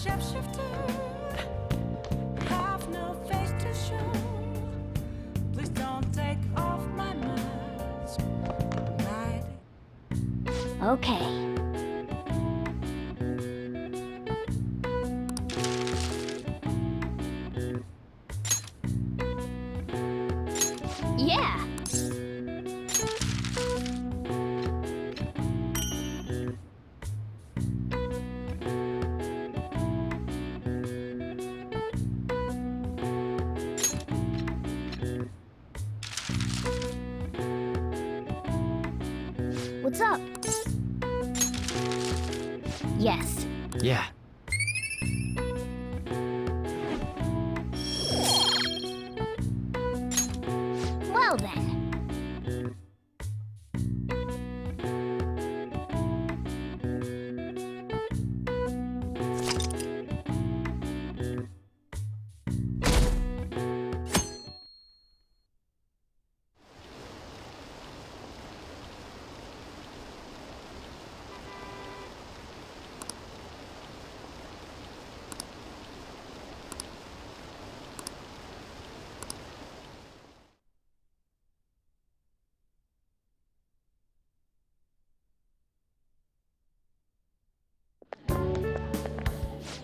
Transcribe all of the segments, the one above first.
shapeshifter, have no face to show. Please don't take off my mask. Okay. Yeah. What's up? Yes. Yeah. Well then.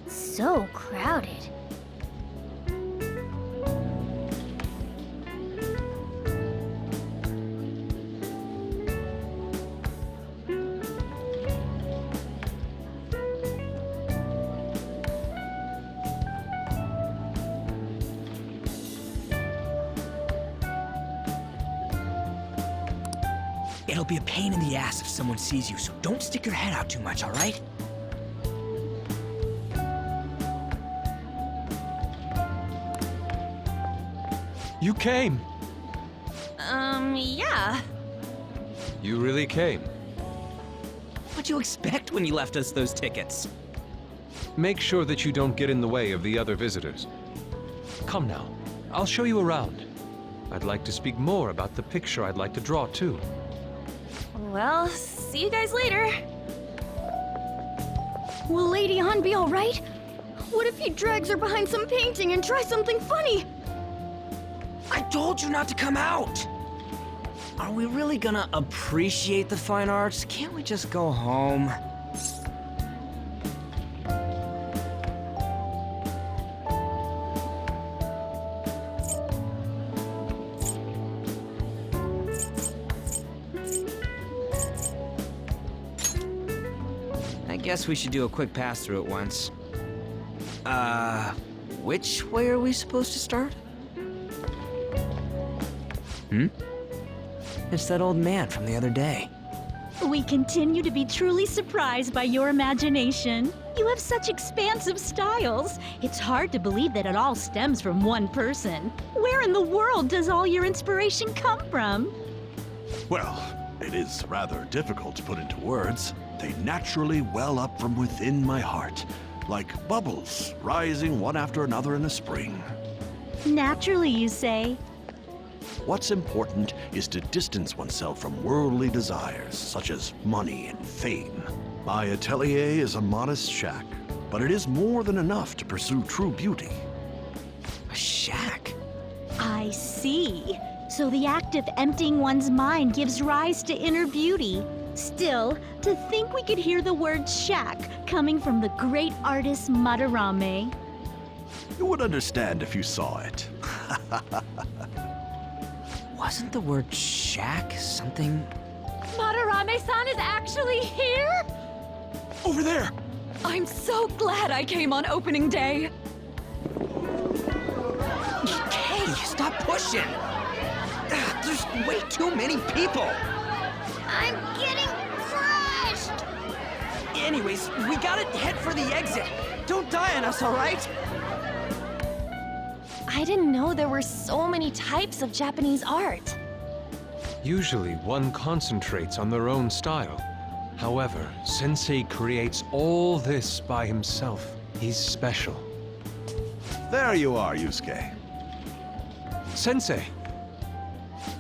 So crowded. It'll be a pain in the ass if someone sees you, so don't stick your head out too much, all right? You came. Yeah. You really came. What'd you expect when you left us those tickets? Make sure that you don't get in the way of the other visitors. Come now, I'll show you around. I'd like to speak more about the picture I'd like to draw, too. Well, see you guys later. Will Lady Han be alright? What if he drags her behind some painting and tries something funny? I told you not to come out! Are we really gonna appreciate the fine arts? Can't we just go home? I guess we should do a quick pass-through at once. Which way are we supposed to start? It's that old man from the other day. We continue to be truly surprised by your imagination. You have such expansive styles. It's hard to believe that it all stems from one person. Where in the world does all your inspiration come from? Well, it is rather difficult to put into words. They naturally well up from within my heart, like bubbles rising one after another in a spring. Naturally, you say. What's important is to distance oneself from worldly desires, such as money and fame. My atelier is a modest shack, but it is more than enough to pursue true beauty. A shack? I see. So the act of emptying one's mind gives rise to inner beauty. Still, to think we could hear the word shack coming from the great artist Madarame. You would understand if you saw it. Wasn't the word shack something? Madarame-san is actually here? Over there! I'm so glad I came on opening day. Hey, stop pushing! There's way too many people! I'm getting crushed! Anyways, we gotta head for the exit. Don't die on us, all right? I didn't know there were so many types of Japanese art. Usually one concentrates on their own style. However, Sensei creates all this by himself. He's special. There you are, Yusuke. Sensei!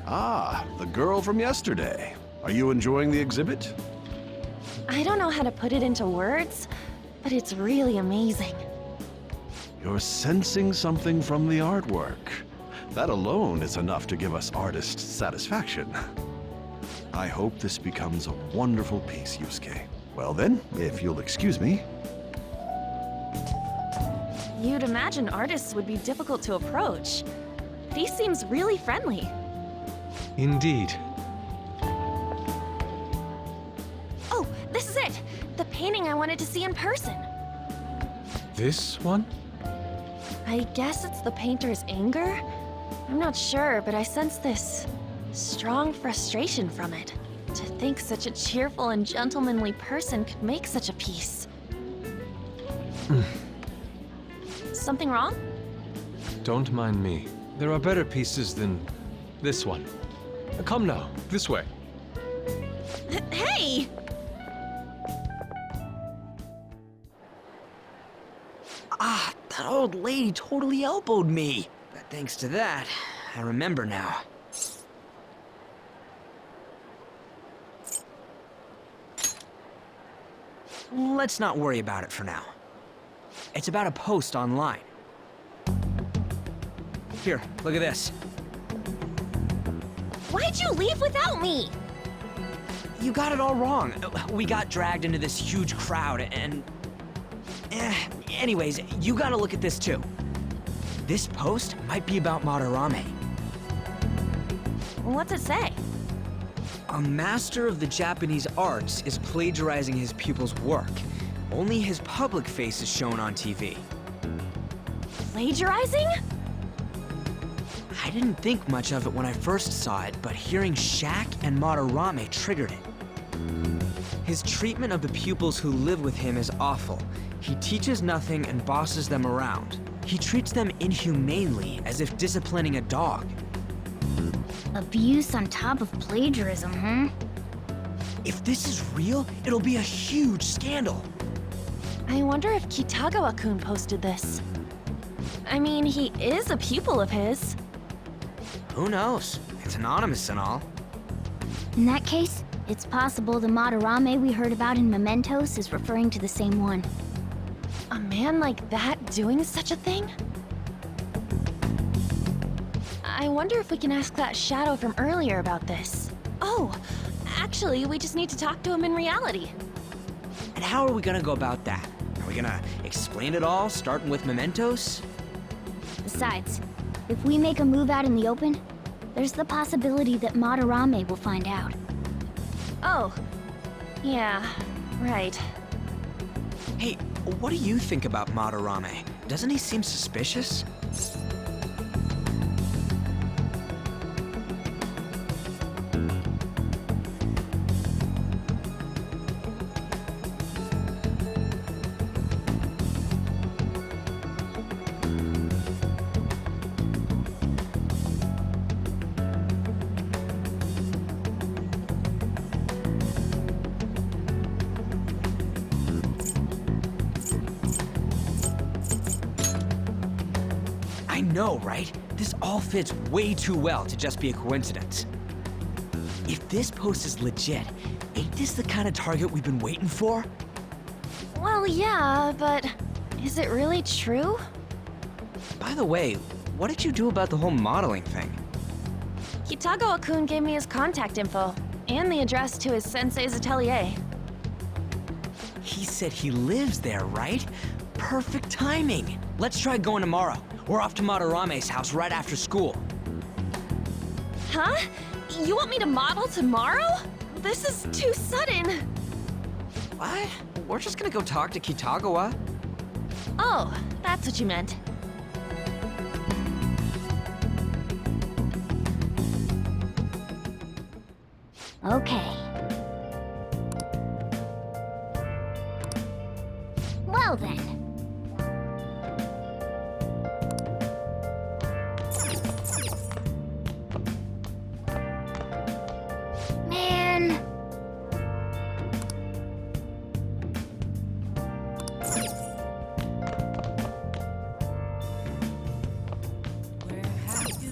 Ah, the girl from yesterday. Are you enjoying the exhibit? I don't know how to put it into words, but it's really amazing. You're sensing something from the artwork. That alone is enough to give us artists satisfaction. I hope this becomes a wonderful piece, Yusuke. Well then, if you'll excuse me. You'd imagine artists would be difficult to approach. But he seems really friendly. Indeed. Oh, this is it! The painting I wanted to see in person. This one? I guess it's the painter's anger? I'm not sure, but I sense this strong frustration from it. To think such a cheerful and gentlemanly person could make such a piece. Something wrong? Don't mind me. There are better pieces than this one. Come now, this way. Hey! Ah, that old lady totally elbowed me. But thanks to that, I remember now. Let's not worry about it for now. It's about a post online. Here, look at this. Why'd you leave without me? You got it all wrong. We got dragged into this huge crowd and... anyways, you gotta look at this too. This post might be about Madarame. What's it say? A master of the Japanese arts is plagiarizing his pupil's work. Only his public face is shown on TV. Plagiarizing? I didn't think much of it when I first saw it, but hearing Shaq and Madarame triggered it. His treatment of the pupils who live with him is awful. He teaches nothing and bosses them around. He treats them inhumanely, as if disciplining a dog. Abuse on top of plagiarism, huh? If this is real, it'll be a huge scandal. I wonder if Kitagawa-kun posted this. I mean, he is a pupil of his. Who knows? It's anonymous and all. In that case, it's possible the Madarame we heard about in Mementos is referring to the same one. A man like that doing such a thing? I wonder if we can ask that shadow from earlier about this. Oh, actually, we just need to talk to him in reality. And how are we gonna go about that? Are we gonna explain it all, starting with Mementos? Besides, if we make a move out in the open, there's the possibility that Madarame will find out. Oh, yeah, right. Hey, what do you think about Madarame? Doesn't he seem suspicious? I know, right? This all fits way too well to just be a coincidence. If this post is legit, ain't this the kind of target we've been waiting for? Well, yeah, but is it really true? By the way, what did you do about the whole modeling thing? Kitagawa-kun gave me his contact info and the address to his sensei's atelier. He said he lives there, right? Perfect timing. Let's try going tomorrow. We're off to Madarame's house right after school. Huh? You want me to model tomorrow? This is too sudden. What? We're just gonna go talk to Kitagawa. Oh, that's what you meant. Okay. Well then. Man. Where have you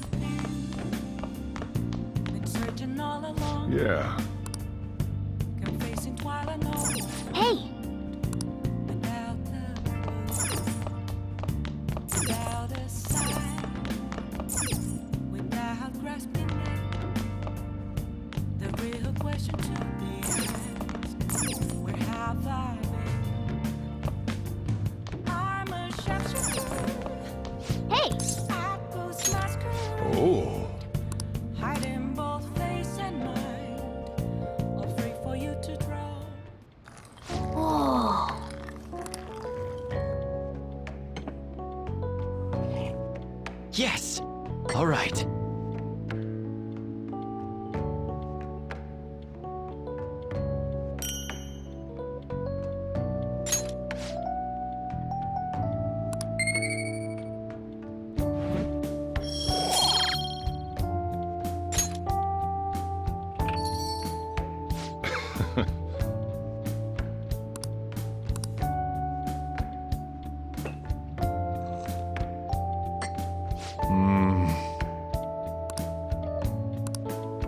been searching all along, Yeah. confessing while I know Hey, without the question to be asked. Where have I been? I'm a chef's Hey! apples masquerade. Oh. Hiding both face and mind. All free for you to draw. Whoa! Yes! All right.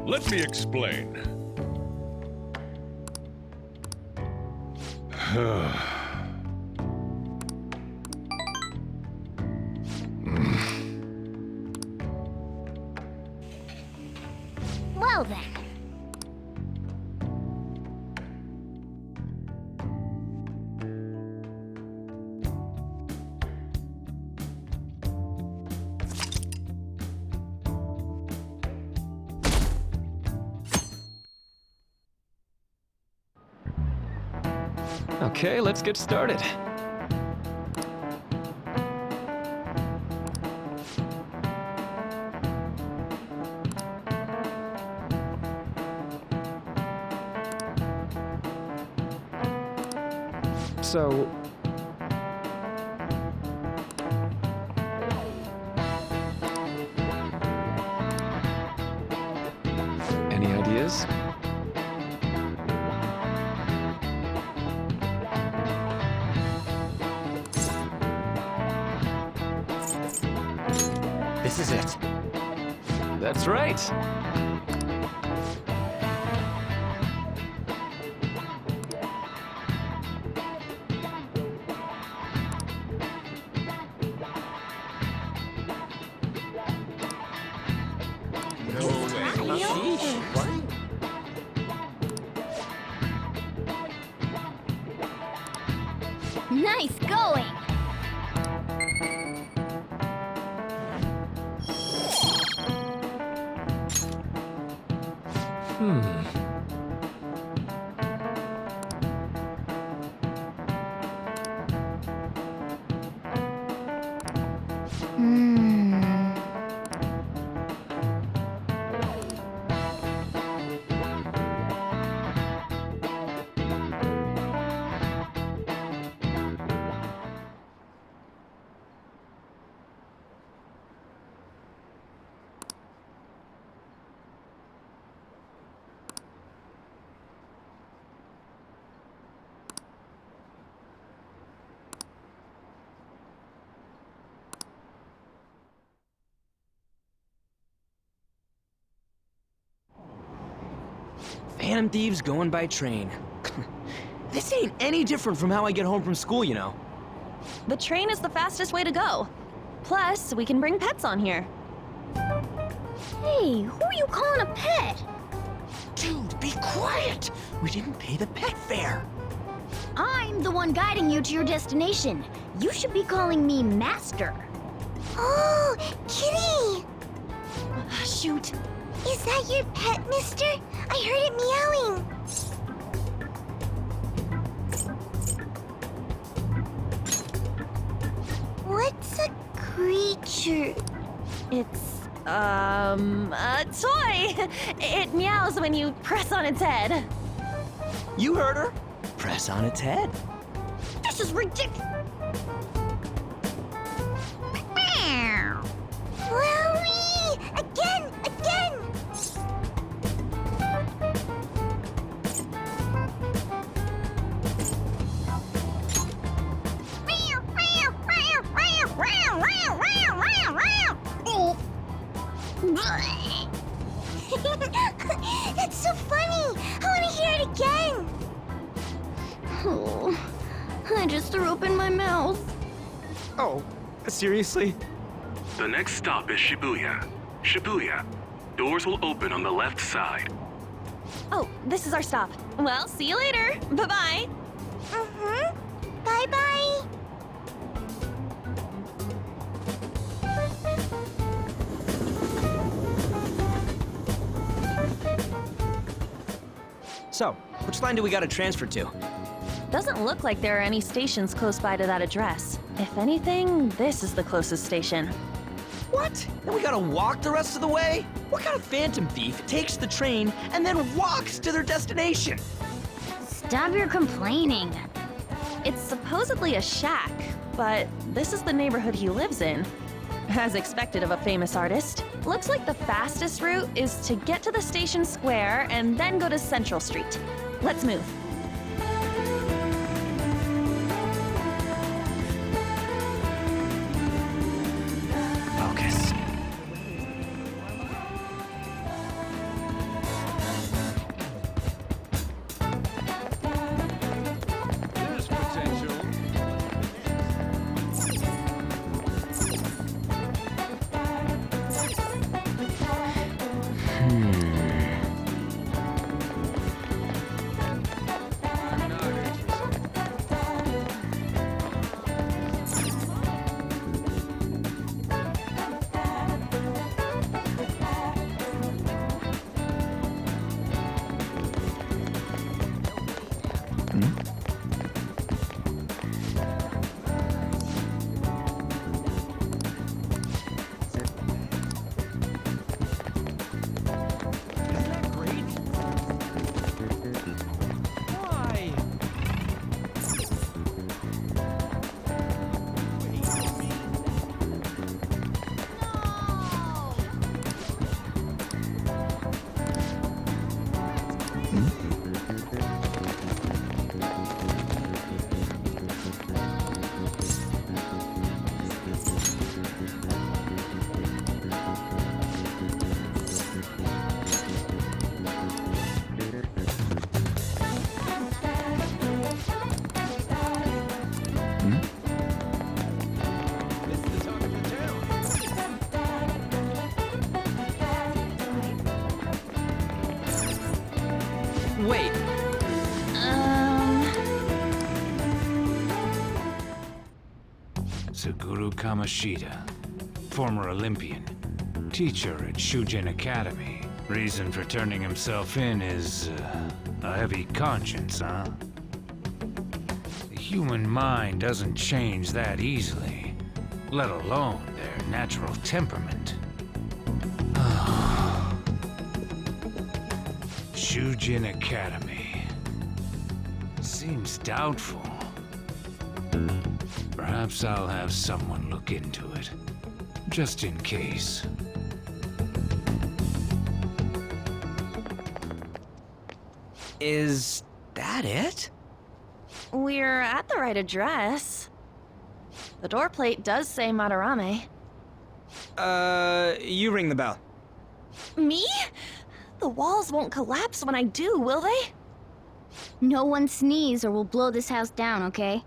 Let me explain. Well then. Okay, let's get started. So... Any ideas? This is it. That's right. Nice going! Phantom thieves going by train. This ain't any different from how I get home from school, you know. The train is the fastest way to go. Plus, we can bring pets on here. Hey, who are you calling a pet? Dude, be quiet! We didn't pay the pet fare. I'm the one guiding you to your destination. You should be calling me Master. Oh, Kitty! Shoot. Is that your pet, mister? I heard it meowing. What's a creature? It's, a toy. It meows when you press on its head. You heard her. Press on its head. This is ridiculous. Wowie! Again! That's so funny! I want to hear it again! Oh, I just threw open my mouth. Oh, seriously? The next stop is Shibuya. Shibuya. Doors will open on the left side. Oh, this is our stop. Well, see you later. Bye-bye. Bye-bye. So, which line do we gotta transfer to? Doesn't look like there are any stations close by to that address. If anything, this is the closest station. What? Then we gotta walk the rest of the way? What kind of phantom thief takes the train and then walks to their destination? Stop your complaining. It's supposedly a shack, but this is the neighborhood he lives in. As expected of a famous artist, looks like the fastest route is to get to the station square and then go to Central Street. Let's move. Focus. There's potential. Wait, Suguru Kamashita, former Olympian, teacher at Shujin Academy. Reason for turning himself in is a heavy conscience, huh? The human mind doesn't change that easily, let alone their natural temperament. Shujin Academy. Seems doubtful. Perhaps I'll have someone look into it, just in case. is that it? We're at the right address. The door plate does say Madarame. You ring the bell. Me? The walls won't collapse when I do, will they? No one sneeze or we'll blow this house down, okay?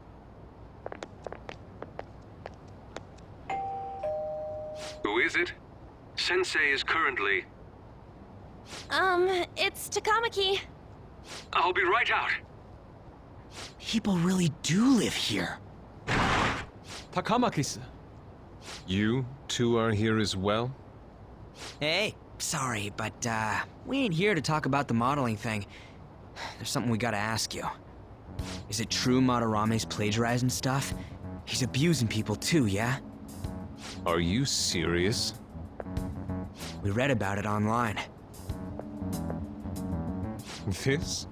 Who is it? Sensei is currently... It's Takamaki. I'll be right out. People really do live here. Takamaki-san. You two are here as well? Hey, sorry, but, we ain't here to talk about the modeling thing. There's something we gotta ask you. Is it true Madarame's plagiarizing stuff? He's abusing people too, yeah? Are you serious? We read about it online. This?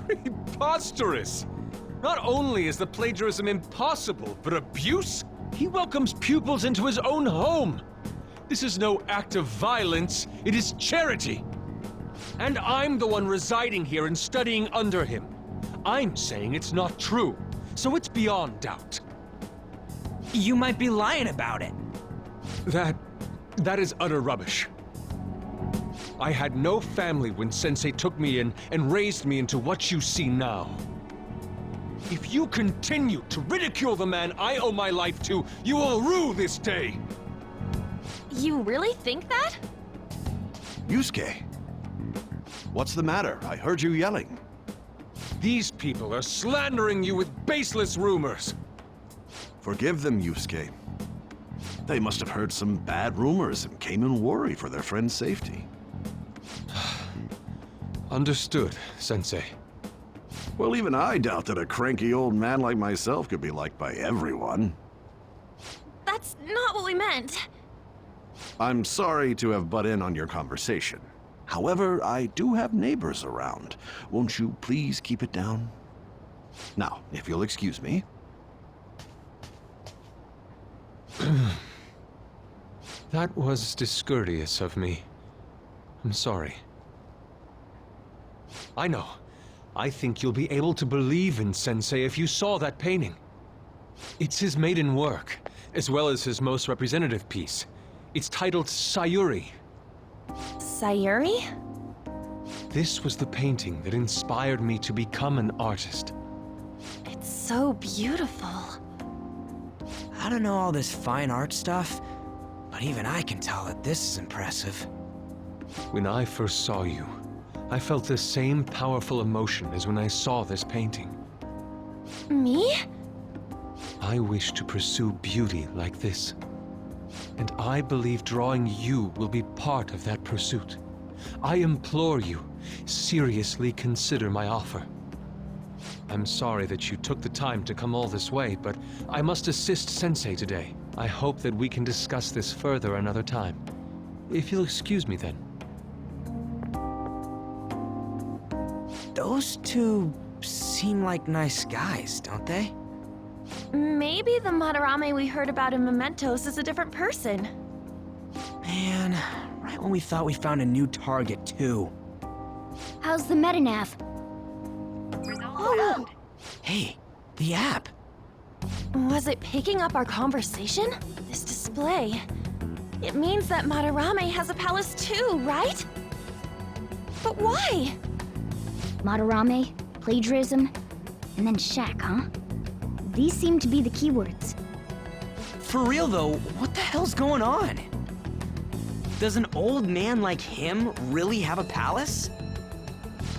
Preposterous! Not only is the plagiarism impossible, but abuse? He welcomes pupils into his own home! This is no act of violence, it is charity! And I'm the one residing here and studying under him. I'm saying it's not true, so it's beyond doubt. You might be lying about it. That is utter rubbish. I had no family when Sensei took me in and raised me into what you see now. If you continue to ridicule the man I owe my life to, you will rue this day! You really think that? Yusuke, what's the matter? I heard you yelling. These people are slandering you with baseless rumors! Forgive them, Yusuke. They must have heard some bad rumors and came in worry for their friend's safety. Understood, Sensei. Well, even I doubt that a cranky old man like myself could be liked by everyone. That's not what we meant. I'm sorry to have butt in on your conversation. However, I do have neighbors around. Won't you please keep it down? Now, if you'll excuse me. That was discourteous of me. I'm sorry. I know. I think you'll be able to believe in Sensei if you saw that painting. It's his maiden work, as well as his most representative piece. It's titled Sayuri. Sayuri? This was the painting that inspired me to become an artist. It's so beautiful. I don't know all this fine art stuff, but even I can tell that this is impressive. When I first saw you, I felt the same powerful emotion as when I saw this painting. Me? I wish to pursue beauty like this. And I believe drawing you will be part of that pursuit. I implore you, seriously consider my offer. I'm sorry that you took the time to come all this way, but I must assist Sensei today. I hope that we can discuss this further another time. If you'll excuse me then. Those two seem like nice guys, don't they? Maybe the Madarame we heard about in Mementos is a different person. Man, right when we thought we found a new target, too. How's the metanav? Oh, Hey, the app. was it picking up our conversation? This display. It means that Madarame has a palace too, right? But why? Madarame, plagiarism, and then shack, huh? These seem to be the keywords. For real though, what the hell's going on? Does an old man like him really have a palace?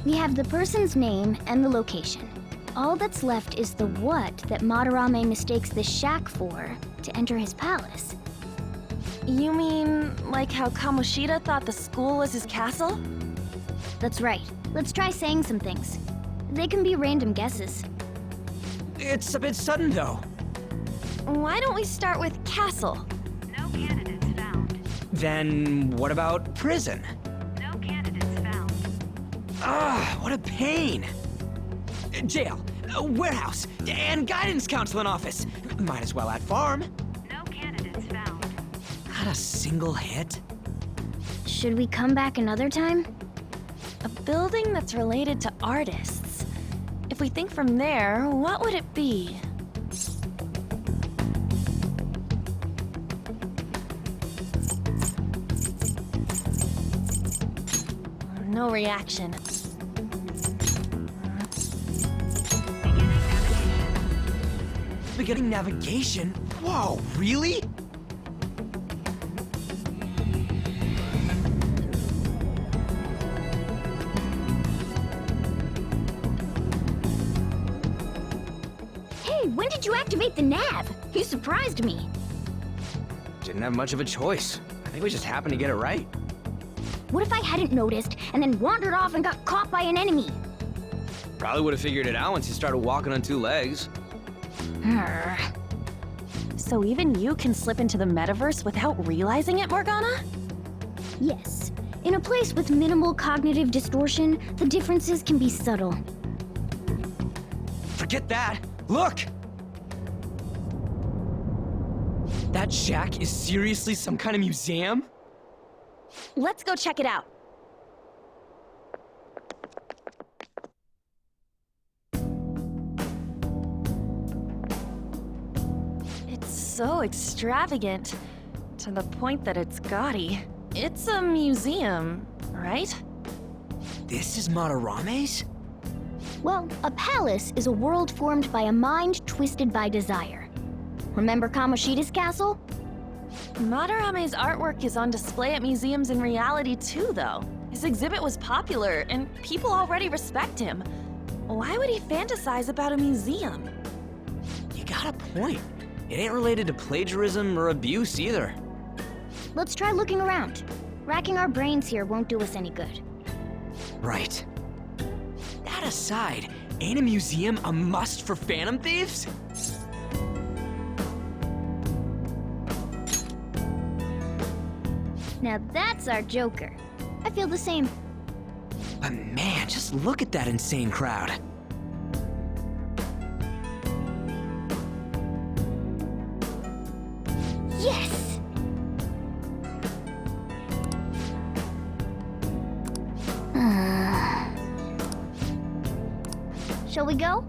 We have the person's name and the location. All that's left is the what that Madarame mistakes the shack for to enter his palace. You mean like how Kamoshida thought the school was his castle? That's right. Let's try saying some things. They can be random guesses. It's a bit sudden though. Why don't we start with castle? No candidates found. Then what about prison? No candidates found. Ah, what a pain. Jail, warehouse, and guidance counseling office. Might as well add farm. No candidates found. Not a single hit. Should we come back another time? A building that's related to artists. If we think from there, what would it be? No reaction. Beginning navigation? Whoa, really? Hey, when did you activate the nav? You surprised me. Didn't have much of a choice. I think we just happened to get it right. What if I hadn't noticed and then wandered off and got caught by an enemy? Probably would have figured it out once you started walking on two legs. Arr. So even you can slip into the metaverse without realizing it, Morgana? Yes. In a place with minimal cognitive distortion, the differences can be subtle. Forget that. Look! That shack is seriously some kind of museum? Let's go check it out. It's so extravagant, to the point that it's gaudy. It's a museum, right? This is Madarame's? Well, a palace is a world formed by a mind twisted by desire. Remember Kamoshida's castle? Madarame's artwork is on display at museums in reality too, though. His exhibit was popular, and people already respect him. Why would he fantasize about a museum? You got a point. It ain't related to plagiarism or abuse either. Let's try looking around. Racking our brains here won't do us any good. Right. That aside, ain't a museum a must for Phantom Thieves? Now that's our Joker. I feel the same. But man, just look at that insane crowd. Yes! Shall we go?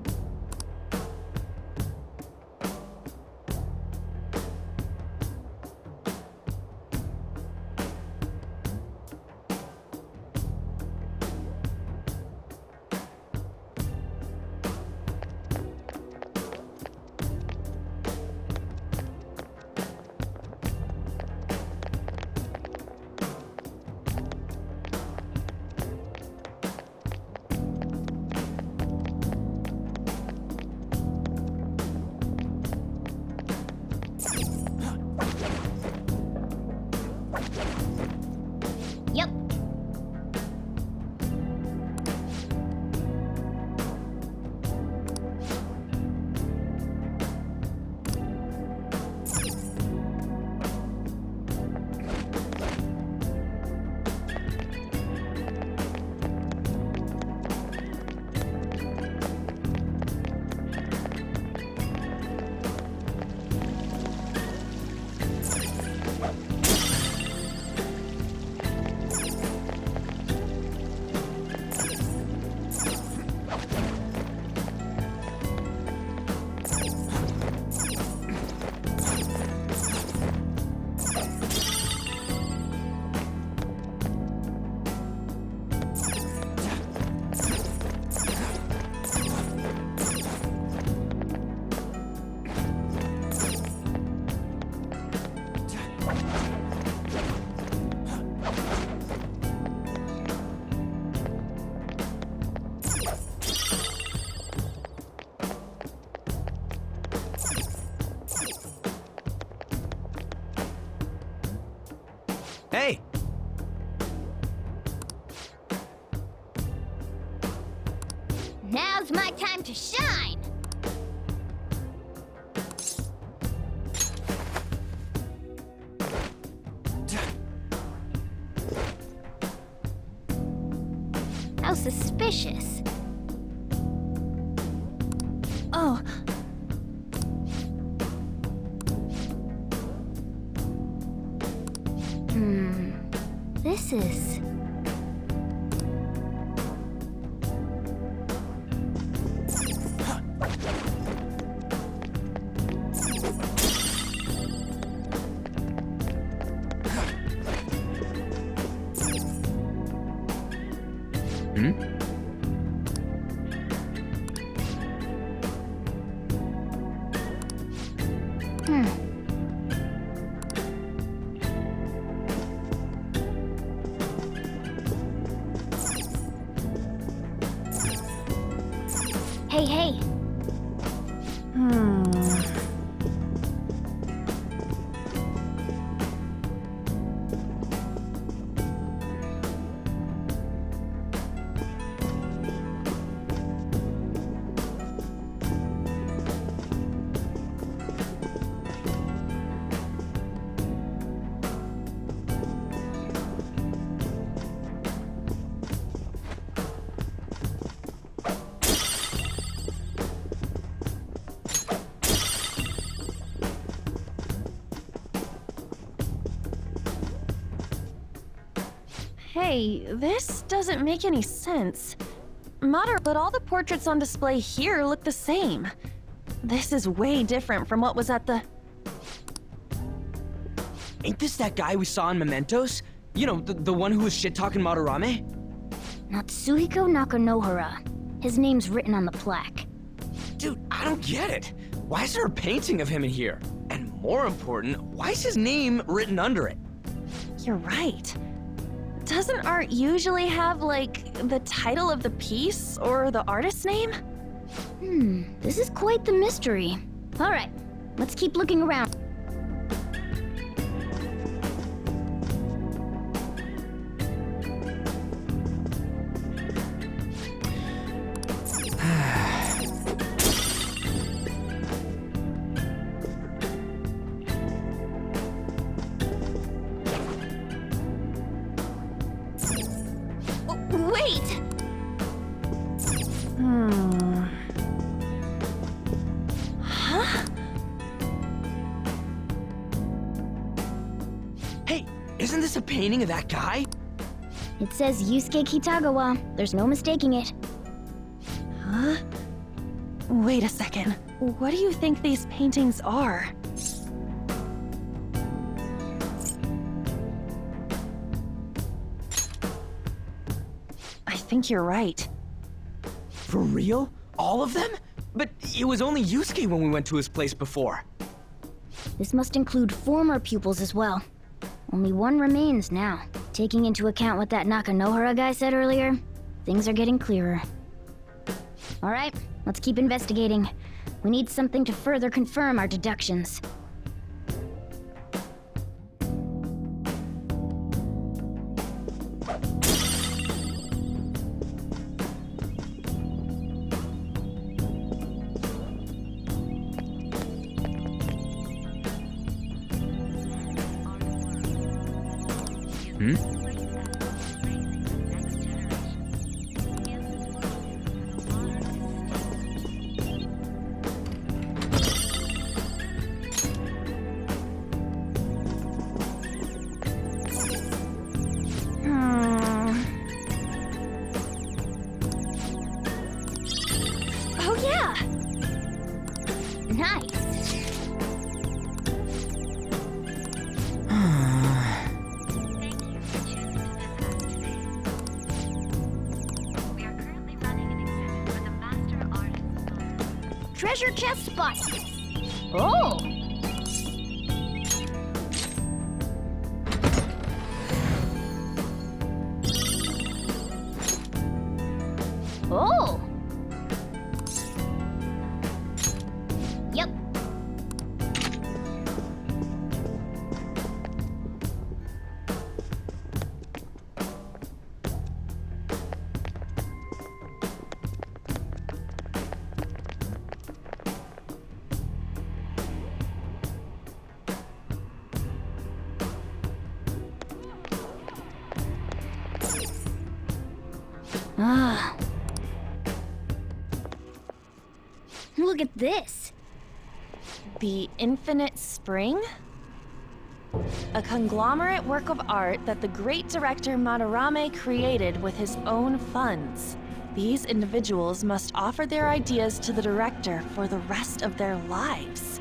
Yep. Hey! Now's my time to shine! How suspicious. Oh, This is... Hey, hey! hey, this doesn't make any sense. But all the portraits on display here look the same. This is way different from what was at the... Ain't this that guy we saw in Mementos? You know, the one who was shit-talking Madarame? Natsuhiko Nakanohara. His name's written on the plaque. Dude, I don't get it. Why is there a painting of him in here? And more important, why is his name written under it? You're right. Doesn't art usually have, like, the title of the piece or the artist's name? This is quite the mystery. All right, let's keep looking around. Wait! Huh? Hey, isn't this a painting of that guy? It says Yusuke Kitagawa. There's no mistaking it. Huh? Wait a second. What do you think these paintings are? I think you're right. For real? All of them? But it was only Yusuke when we went to his place before. This must include former pupils as well. Only one remains now. Taking into account what that Nakanohara guy said earlier, things are getting clearer. All right, let's keep investigating. We need something to further confirm our deductions. Oh yeah! Nice! Treasure chest spot! Oh! Oh! Yep. Ah. Look at this. The Infinite Spring? A conglomerate work of art that the great director Madarame created with his own funds. These individuals must offer their ideas to the director for the rest of their lives.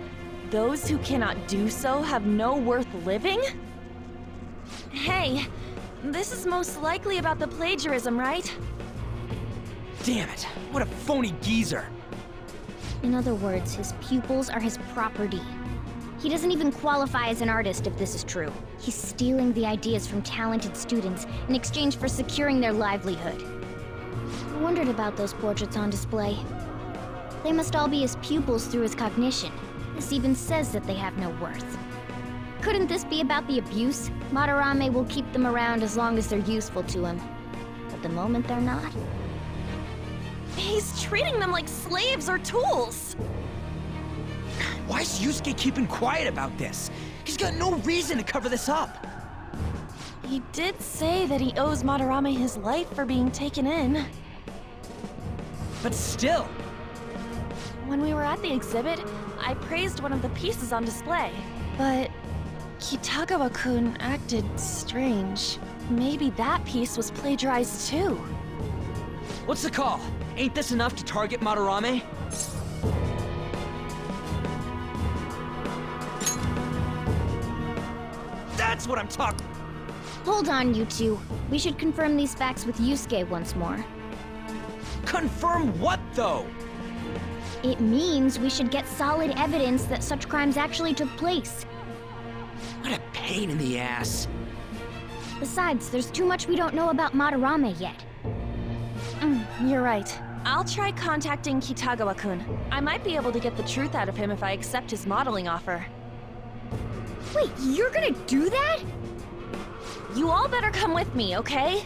Those who cannot do so have no worth living? Hey, this is most likely about the plagiarism, right? Damn it, what a phony geezer. In other words, his pupils are his property. He doesn't even qualify as an artist if this is true. He's stealing the ideas from talented students in exchange for securing their livelihood. I wondered about those portraits on display. They must all be his pupils through his cognition. This even says that they have no worth. Couldn't this be about the abuse? Madarame will keep them around as long as they're useful to him. But the moment they're not... He's treating them like slaves or tools! Why is Yusuke keeping quiet about this? He's got no reason to cover this up. He did say that he owes Madarame his life for being taken in. But still. When we were at the exhibit, I praised one of the pieces on display. But Kitagawa-kun acted strange. Maybe that piece was plagiarized too. What's the call? Ain't this enough to target Madarame? That's what I'm talking. Hold on, you two. We should confirm these facts with Yusuke once more. Confirm what, though? It means we should get solid evidence that such crimes actually took place. What a pain in the ass. Besides, there's too much we don't know about Madarame yet. You're right. I'll try contacting Kitagawa-kun. I might be able to get the truth out of him if I accept his modeling offer. Wait, you're gonna do that? You all better come with me, okay?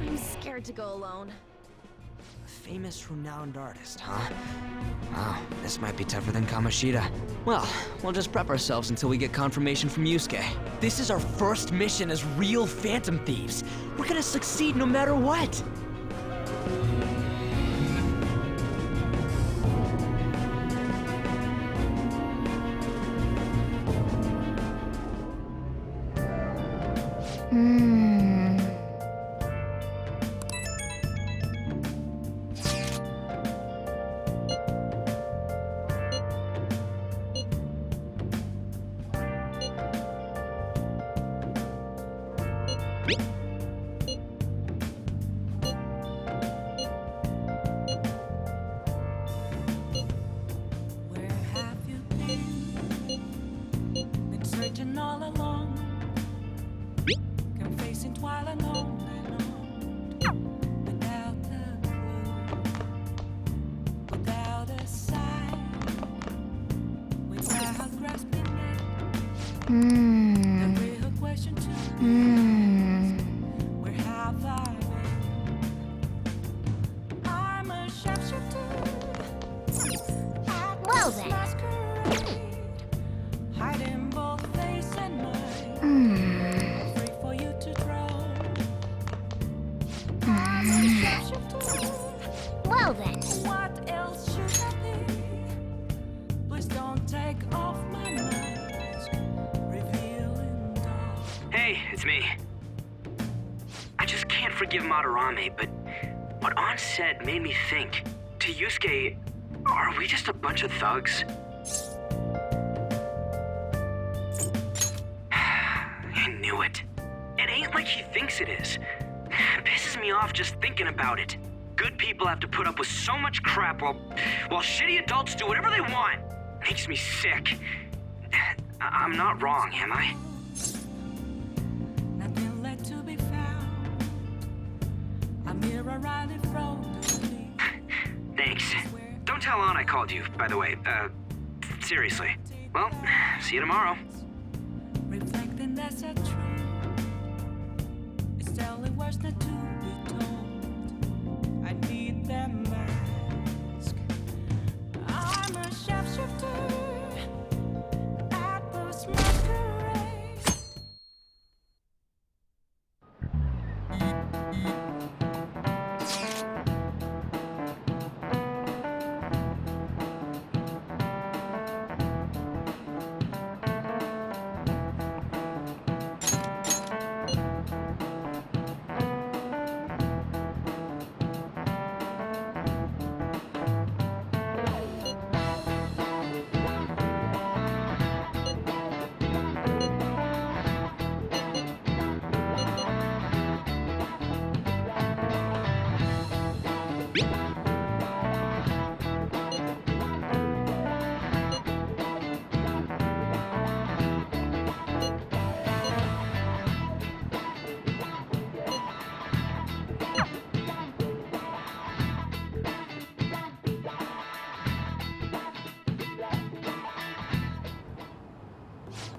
I'm scared to go alone. A famous, renowned artist, huh? Wow, this might be tougher than Kamoshida. Well, we'll just prep ourselves until we get confirmation from Yusuke. This is our first mission as real Phantom Thieves. We're gonna succeed no matter what. Where have you been? Been searching all along. Confessing while alone without a clue, without a sign, without grasping it. The real question to me, where have I been? I'm a sharpshooter. Well then. Masquerade, hiding both face and mind. Free for you to draw. I'm a sharpshooter. Well then. What else should I be? Please don't take off my mask, revealing dark. Hey, it's me. I just can't forgive Madarame, but what An said made me think. To Yusuke, are we just a bunch of thugs? I knew it. It ain't like he thinks it is. It pisses me off just thinking about it. Good people have to put up with so much crap while shitty adults do whatever they want. Makes me sick. I'm not wrong, am I? Nothing left to be found. I'm here around in front of me. Thanks. Don't tell An I called you, by the way. Seriously. Well, see you tomorrow. Reflecting that's a truth. It's telling words not to be told. I need that mask. I'm a sharpshooter at this masquerade.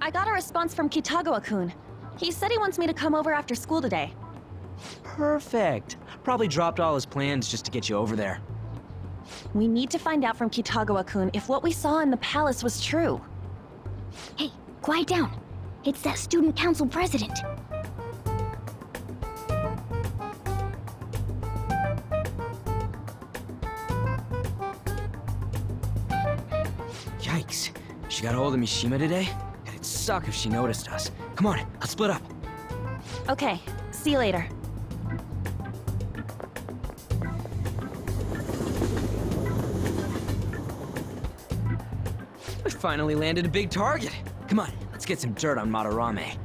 I got a response from Kitagawa-kun. He said he wants me to come over after school today. Perfect. Probably dropped all his plans just to get you over there. We need to find out from Kitagawa-kun if what we saw in the palace was true. Hey, quiet down. It's that student council president. Yikes. She got hold of Mishima today? It'd suck if she noticed us. Come on, let's split up. Okay, see you later. We finally landed a big target. Come on, let's get some dirt on Madarame.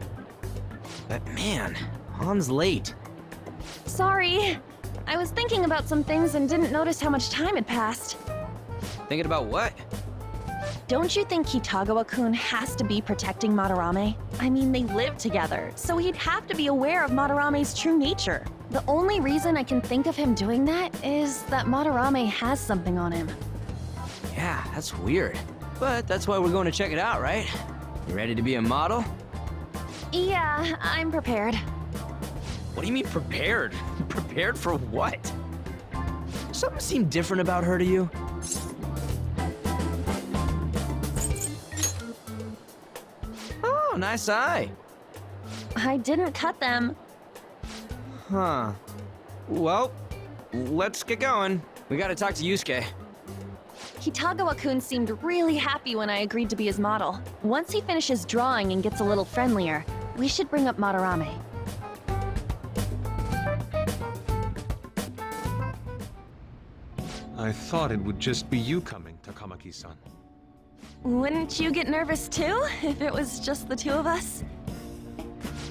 But man, Han's late. Sorry. I was thinking about some things and didn't notice how much time had passed. Thinking about what? Don't you think Kitagawa-kun has to be protecting Madarame? I mean, they live together, so he'd have to be aware of Madarame's true nature. The only reason I can think of him doing that is that Madarame has something on him. Yeah, that's weird. But that's why we're going to check it out, right? You ready to be a model? Yeah, I'm prepared. What do you mean prepared? Prepared for what? Something seemed different about her to you? Oh, nice eye. I didn't cut them. Huh. Well, let's get going. We gotta talk to Yusuke. Kitagawa-kun seemed really happy when I agreed to be his model. Once he finishes drawing and gets a little friendlier, we should bring up Madarame. I thought it would just be you coming, Takamaki-san. Wouldn't you get nervous too, if it was just the two of us?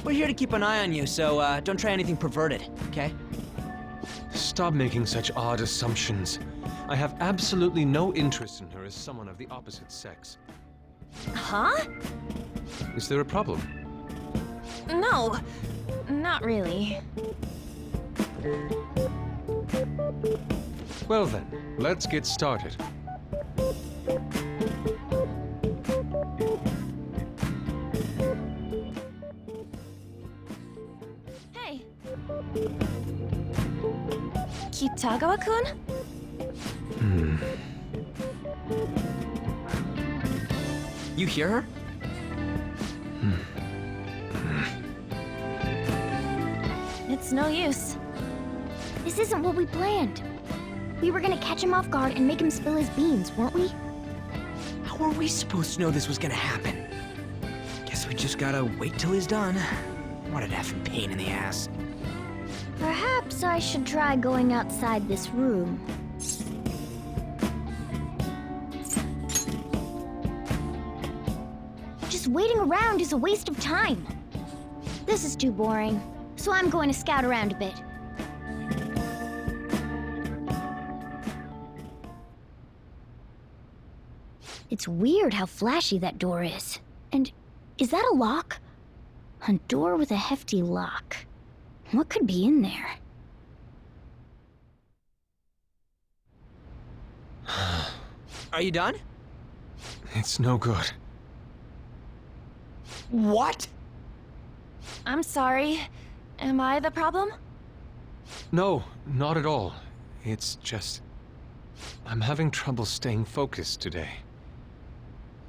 We're here to keep an eye on you, so don't try anything perverted, okay? Stop making such odd assumptions. I have absolutely no interest in her as someone of the opposite sex. Huh? Is there a problem? No, not really. Well then, let's get started. Hey. Kitagawa-kun? You hear her? It's no use. This isn't what we planned. We were gonna catch him off guard and make him spill his beans, weren't we? How are we supposed to know this was gonna happen? Guess we just gotta wait till he's done. What an effing pain in the ass. Perhaps I should try going outside this room. Just waiting around is a waste of time. This is too boring, so I'm going to scout around a bit. It's weird how flashy that door is. And is that a lock? A door with a hefty lock. What could be in there? Are you done? It's no good. What? I'm sorry. Am I the problem? No, not at all. It's just... I'm having trouble staying focused today.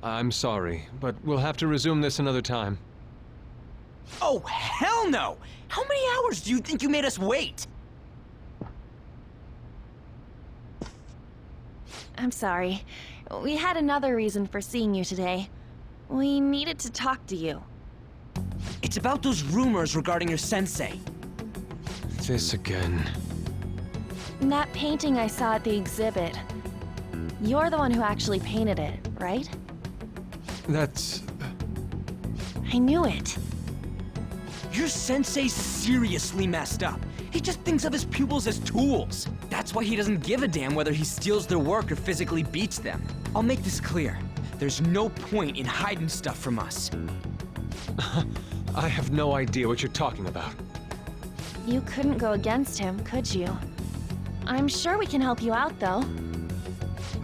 I'm sorry, but we'll have to resume this another time. Oh, hell no! How many hours do you think you made us wait? I'm sorry. We had another reason for seeing you today. We needed to talk to you. It's about those rumors regarding your sensei. This again. That painting I saw at the exhibit. You're the one who actually painted it, right? That's... I knew it. Your sensei's seriously messed up. He just thinks of his pupils as tools. That's why he doesn't give a damn whether he steals their work or physically beats them. I'll make this clear. There's no point in hiding stuff from us. I have no idea what you're talking about. You couldn't go against him, could you? I'm sure we can help you out, though.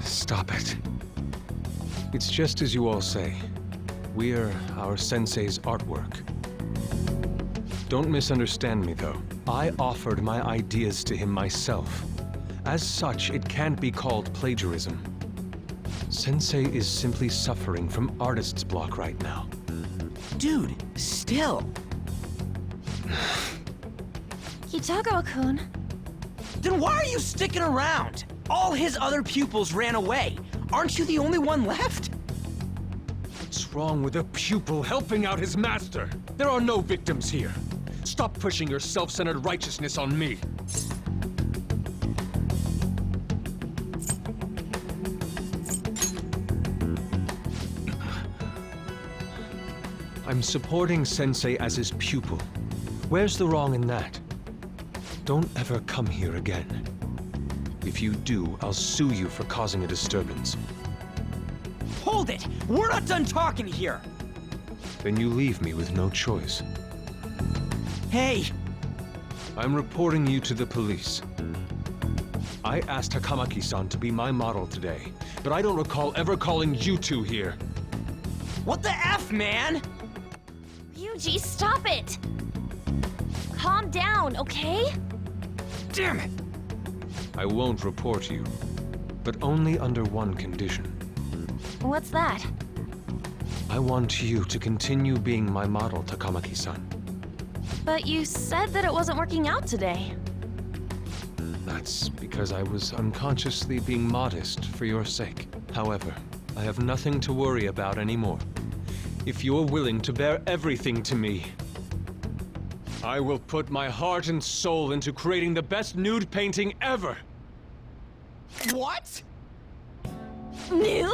Stop it. It's just as you all say. We're our sensei's artwork. Don't misunderstand me, though. I offered my ideas to him myself. As such, it can't be called plagiarism. Sensei is simply suffering from artist's block right now. Dude, still. Kitagawa-kun. Then why are you sticking around? All his other pupils ran away. Aren't you the only one left? What's wrong with a pupil helping out his master? There are no victims here. Stop pushing your self-centered righteousness on me. I'm supporting Sensei as his pupil. Where's the wrong in that? Don't ever come here again. If you do, I'll sue you for causing a disturbance. Hold it! We're not done talking here! Then you leave me with no choice. Hey! I'm reporting you to the police. I asked Takamaki-san to be my model today, but I don't recall ever calling you two here. What the F, man? Ryuji, stop it! Calm down, okay? Damn it! I won't report you, but only under one condition. What's that? I want you to continue being my model, Takamaki-san. But you said that it wasn't working out today. That's because I was unconsciously being modest for your sake. However, I have nothing to worry about anymore. If you're willing to bear everything to me, I will put my heart and soul into creating the best nude painting ever! What? Nude?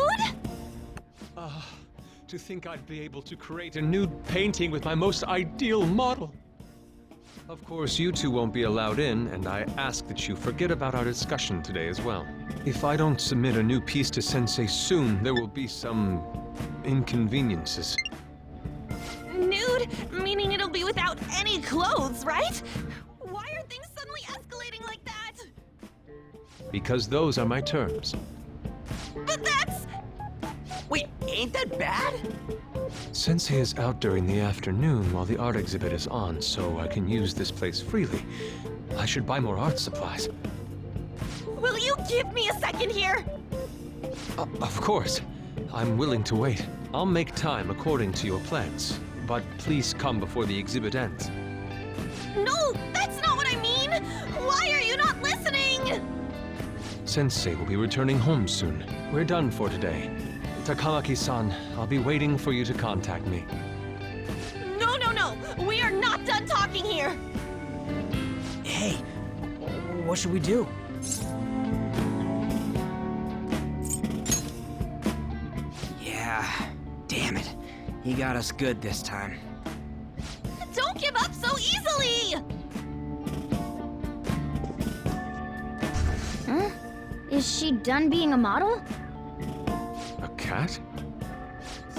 To think I'd be able to create a nude painting with my most ideal model. Of course, you two won't be allowed in, and I ask that you forget about our discussion today as well. If I don't submit a new piece to Sensei soon, there will be some inconveniences. Nude? Meaning it'll be without any clothes, right? Why are things suddenly escalating like that? Because those are my terms. But that's... Wait, ain't that bad? Sensei is out during the afternoon while the art exhibit is on, so I can use this place freely. I should buy more art supplies. Will you give me a second here? Of course. I'm willing to wait. I'll make time according to your plans, but please come before the exhibit ends. No, that's not what I mean! Why are you not listening? Sensei will be returning home soon. We're done for today. Takamaki-san, I'll be waiting for you to contact me. No, no, no! We are not done talking here! Hey, what should we do? Yeah, damn it. He got us good this time. Don't give up so easily! Huh? Is she done being a model? A cat?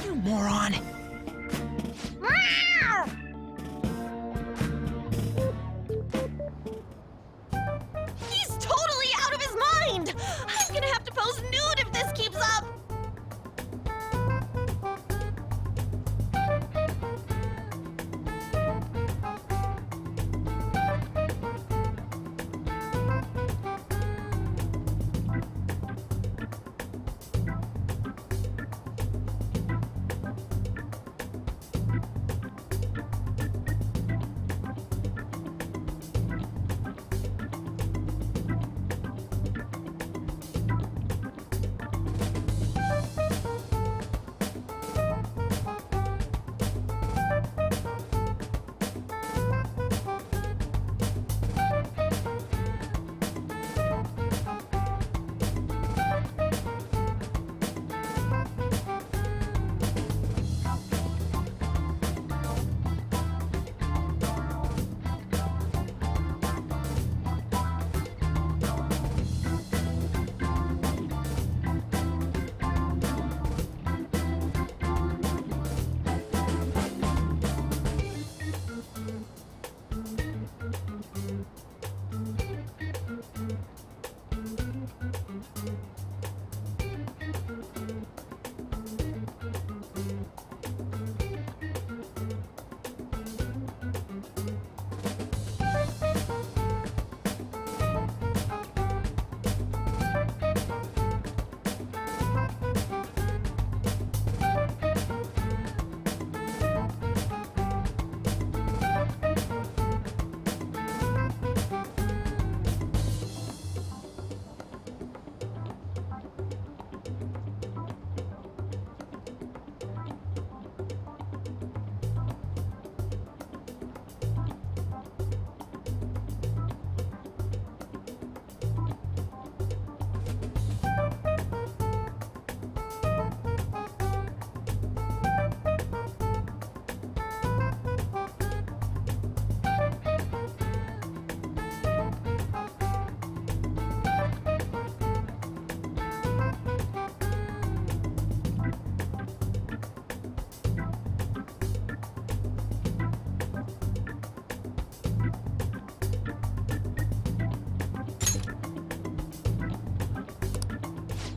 You moron! He's totally out of his mind! I'm gonna have to pose nude if this keeps up!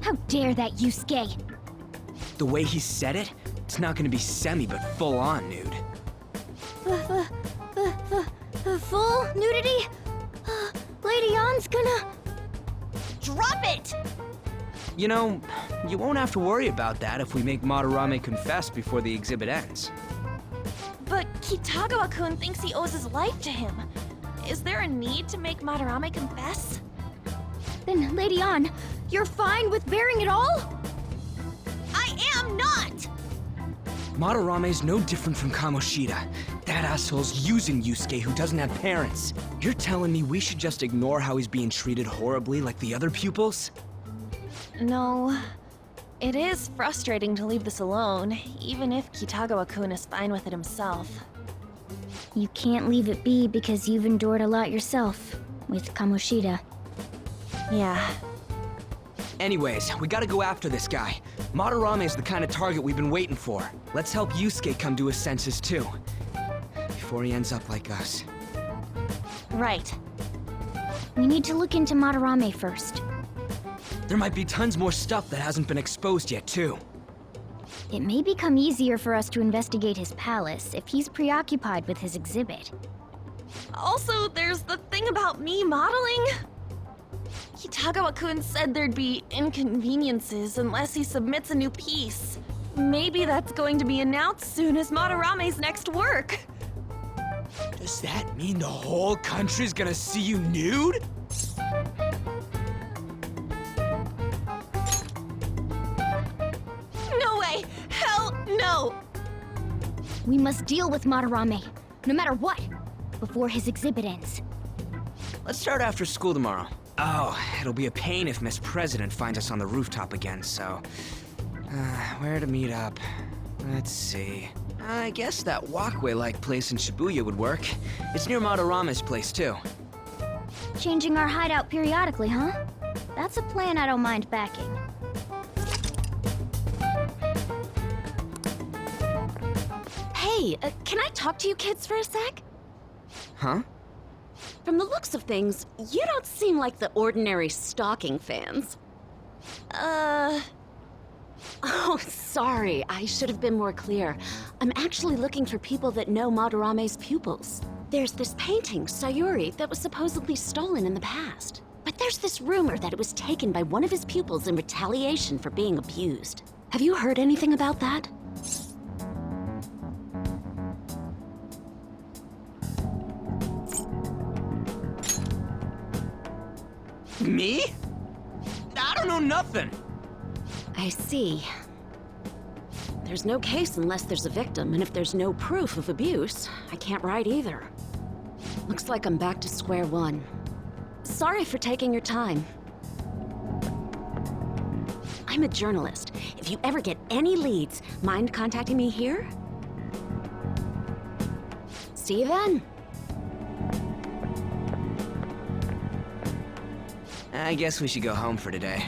How dare that Yusuke? The way he said it, it's not gonna be semi, but full-on nude. Full nudity? Lady Ann's gonna... Drop it! You know, you won't have to worry about that if we make Madarame confess before the exhibit ends. But Kitagawa-kun thinks he owes his life to him. Is there a need to make Madarame confess? Then, Lady Ann, you're fine with bearing it all? I am not! Madarame's no different from Kamoshida. That asshole's using Yusuke who doesn't have parents. You're telling me we should just ignore how he's being treated horribly like the other pupils? No. It is frustrating to leave this alone, even if Kitagawa-kun is fine with it himself. You can't leave it be because you've endured a lot yourself, with Kamoshida. Yeah. Anyways, we gotta go after this guy. Madarame is the kind of target we've been waiting for. Let's help Yusuke come to his senses too. Before he ends up like us. Right. We need to look into Madarame first. There might be tons more stuff that hasn't been exposed yet too. It may become easier for us to investigate his palace if he's preoccupied with his exhibit. Also, there's the thing about me modeling. Kitagawa-kun said there'd be inconveniences unless he submits a new piece. Maybe that's going to be announced soon as Madarame's next work. Does that mean the whole country's gonna see you nude? No way! Hell no! We must deal with Madarame, no matter what, before his exhibit ends. Let's start after school tomorrow. Oh, it'll be a pain if Miss President finds us on the rooftop again, so... where to meet up? Let's see. I guess that walkway-like place in Shibuya would work. It's near Madarame's place, too. Changing our hideout periodically, huh? That's a plan I don't mind backing. Hey, can I talk to you kids for a sec? Huh? From the looks of things, you don't seem like the ordinary stalking fans. Oh, sorry, I should have been more clear. I'm actually looking for people that know Madarame's pupils. There's this painting, Sayuri, that was supposedly stolen in the past. But there's this rumor that it was taken by one of his pupils in retaliation for being abused. Have you heard anything about that? Me? I don't know nothing. I see. There's no case unless there's a victim, and if there's no proof of abuse, I can't write either. Looks like I'm back to square one. Sorry for taking your time. I'm a journalist. If you ever get any leads, mind contacting me here? See you then. I guess we should go home for today.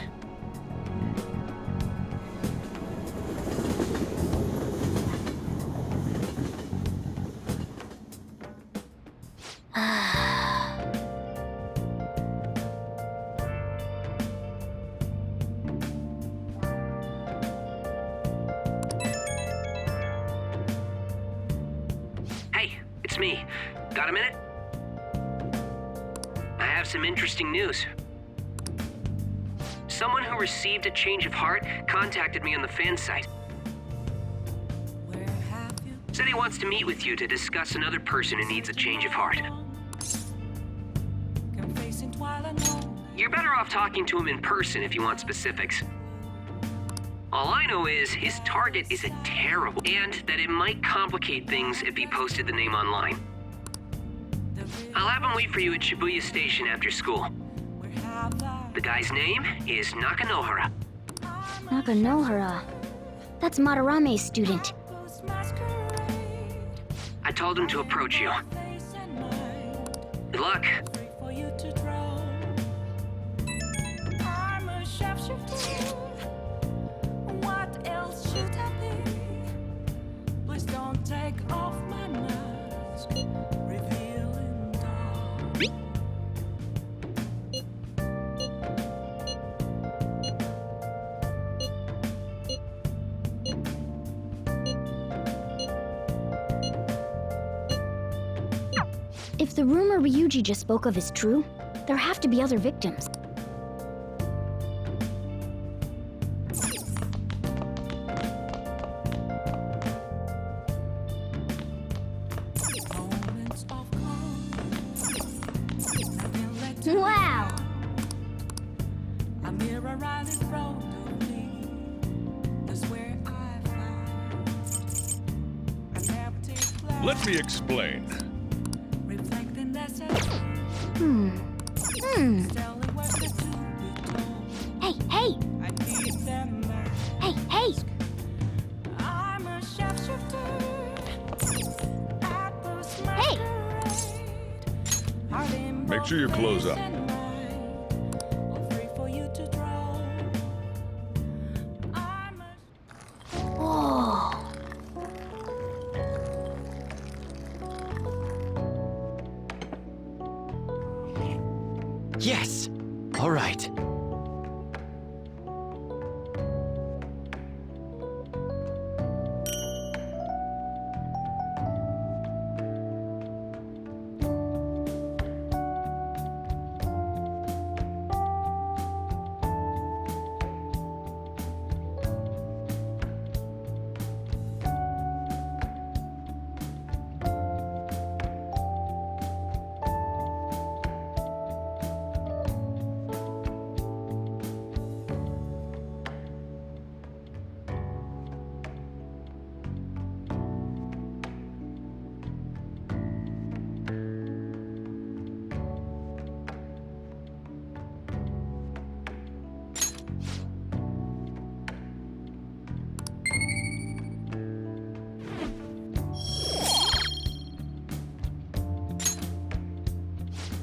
Hey, it's me. Got a minute? I have some interesting news. Someone who received a change of heart contacted me on the fan site. Where have you Said he wants to meet with you to discuss another person who needs a change of heart. been facing twilight known? You're better off talking to him in person if you want specifics. All I know is his target is a terrible, and that it might complicate things if he posted the name online. I'll have him wait for you at Shibuya Station after school. Where have I The guy's name is Nakanohara. Nakanohara. That's Madarame's student. was masquerade? I told him to approach you. Face and mind, Good luck. free for you to draw. I'm a sharpshooter. What else should I be? Please don't take off my mask, revealing dark. If the rumor Ryuji just spoke of is true, there have to be other victims. Moments of calm. Nothing left to Wow! a mirror right in front of me. That's where I found an empty place. Let me explain. Reflecting that's it. Telling what to be told. Hey, hey! I need them back. Hey, hey! I'm a shapeshifter at the Hey! masquerade. Make sure your clothes up. All free for you to draw. I'm a Whoa! Yes! All right.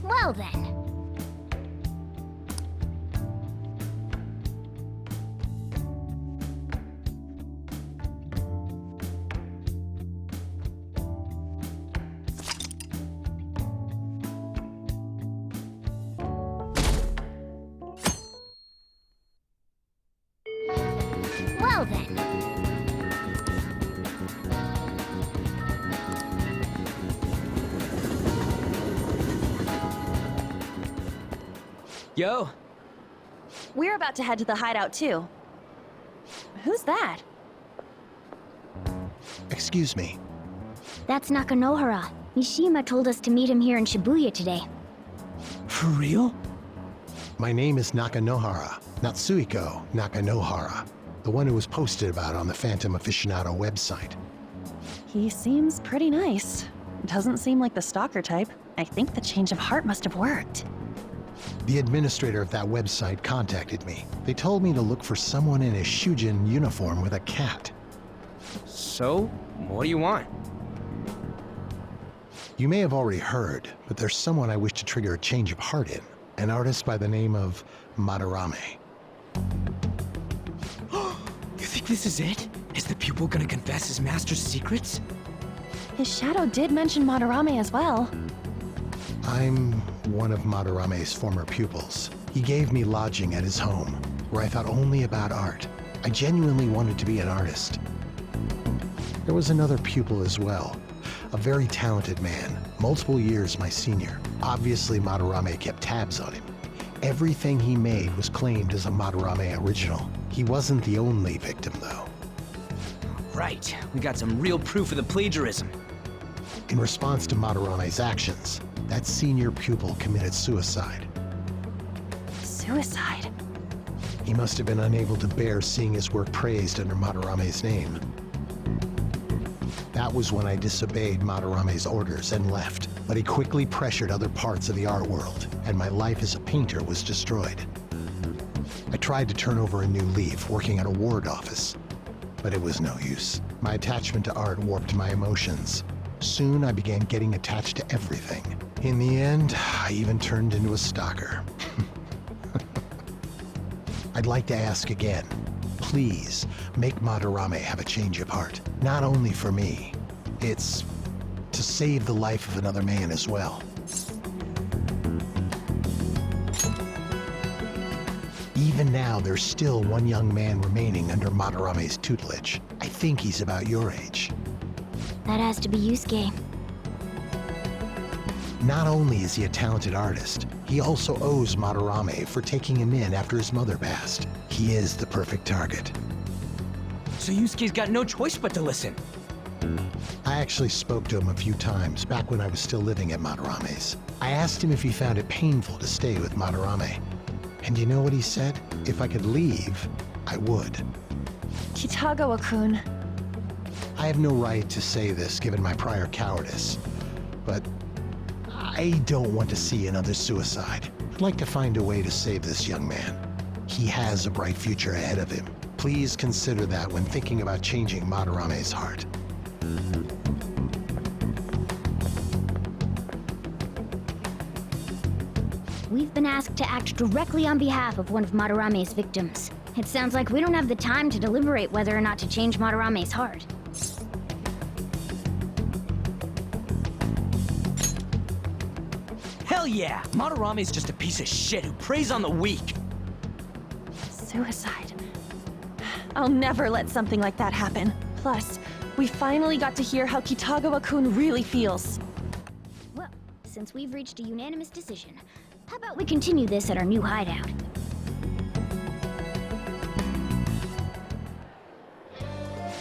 Well then. Well then. Yo, We're about to head to the hideout too. Who's that? Excuse me. That's Nakanohara. Mishima told us to meet him here in Shibuya today. for real? My name is Nakanohara, Natsuhiko Nakanohara, the one who was posted about on the Phantom Aficionado website. He seems pretty nice. Doesn't seem like the stalker type. I think the change of heart must have worked. The administrator of that website contacted me. They told me to look for someone in a Shujin uniform with a cat. So, what do you want? You may have already heard, but there's someone I wish to trigger a change of heart in. An artist by the name of Madarame. You think this is it? Is the pupil gonna confess his master's secrets? His shadow did mention Madarame as well. I'm one of Madarame's former pupils. He gave me lodging at his home, where I thought only about art. I genuinely wanted to be an artist. There was another pupil as well, a very talented man, multiple years my senior. Obviously, Madarame kept tabs on him. Everything he made was claimed as a Madarame original. He wasn't the only victim, though. Right, we got some real proof of the plagiarism. In response to Madarame's actions, that senior pupil committed suicide. Suicide? He must have been unable to bear seeing his work praised under Madarame's name. That was when I disobeyed Madarame's orders and left, but he quickly pressured other parts of the art world, and my life as a painter was destroyed. I tried to turn over a new leaf, working at a ward office, but it was no use. My attachment to art warped my emotions. Soon I began getting attached to everything. In the end, I even turned into a stalker. I'd like to ask again. Please, make Madarame have a change of heart. Not only for me. It's to save the life of another man as well. Even now, there's still one young man remaining under Madarame's tutelage. I think he's about your age. That has to be Yusuke. Not only is he a talented artist, he also owes Madarame for taking him in after his mother passed. He is the perfect target. So Yusuke's got no choice but to listen. I actually spoke to him a few times back when I was still living at Madarame's. I asked him if he found it painful to stay with Madarame. And you know what he said? If I could leave, I would. Kitagawa-kun. I have no right to say this given my prior cowardice, but I don't want to see another suicide. I'd like to find a way to save this young man. He has a bright future ahead of him. Please consider that when thinking about changing Madarame's heart. We've been asked to act directly on behalf of one of Madarame's victims. It sounds like we don't have the time to deliberate whether or not to change Madarame's heart. Hell yeah! Madarame's just a piece of shit who preys on the weak. Suicide. I'll never let something like that happen. Plus, we finally got to hear how Kitagawa-kun really feels. Well, since we've reached a unanimous decision, how about we continue this at our new hideout?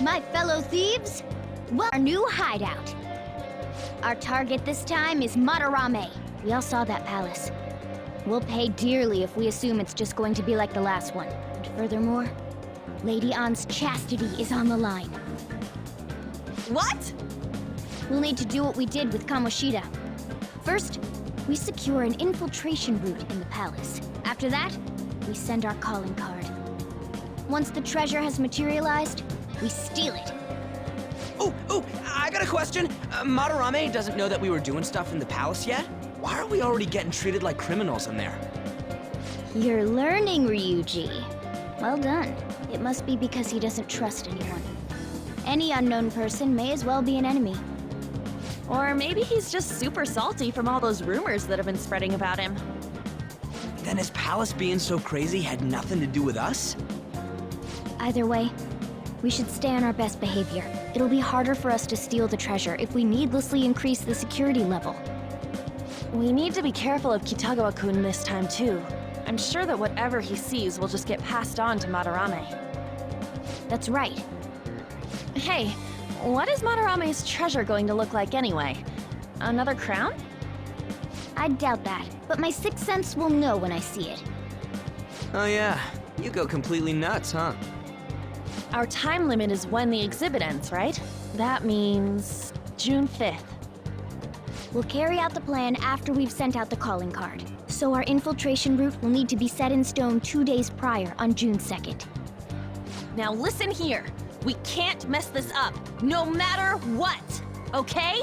My fellow thieves, well, our new hideout. Our target this time is Madarame. We all saw that palace. We'll pay dearly if we assume it's just going to be like the last one. And furthermore, Lady Ann's chastity is on the line. What? We'll need to do what we did with Kamoshida. First, we secure an infiltration route in the palace. After that, we send our calling card. Once the treasure has materialized, we steal it. Oh, I got a question. Madarame doesn't know that we were doing stuff in the palace yet? Why are we already getting treated like criminals in there? You're learning, Ryuji. Well done. It must be because he doesn't trust anyone. Any unknown person may as well be an enemy. Or maybe he's just super salty from all those rumors that have been spreading about him. Then his palace being so crazy had nothing to do with us? Either way, we should stay on our best behavior. It'll be harder for us to steal the treasure if we needlessly increase the security level. We need to be careful of Kitagawa-kun this time too. I'm sure that whatever he sees will just get passed on to Madarame. That's right. Hey, what is Madarame's treasure going to look like anyway? Another crown? I doubt that, but my sixth sense will know when I see it. Oh yeah, you go completely nuts, huh? Our time limit is when the exhibit ends, right? That means June 5th. We'll carry out the plan after we've sent out the calling card. So our infiltration route will need to be set in stone 2 days prior on June 2nd. Now listen here. We can't mess this up, no matter what, okay?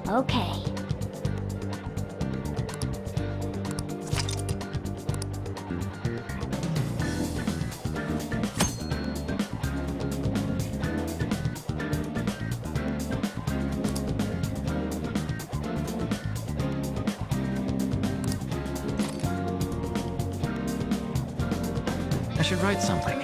Okay. I should write something.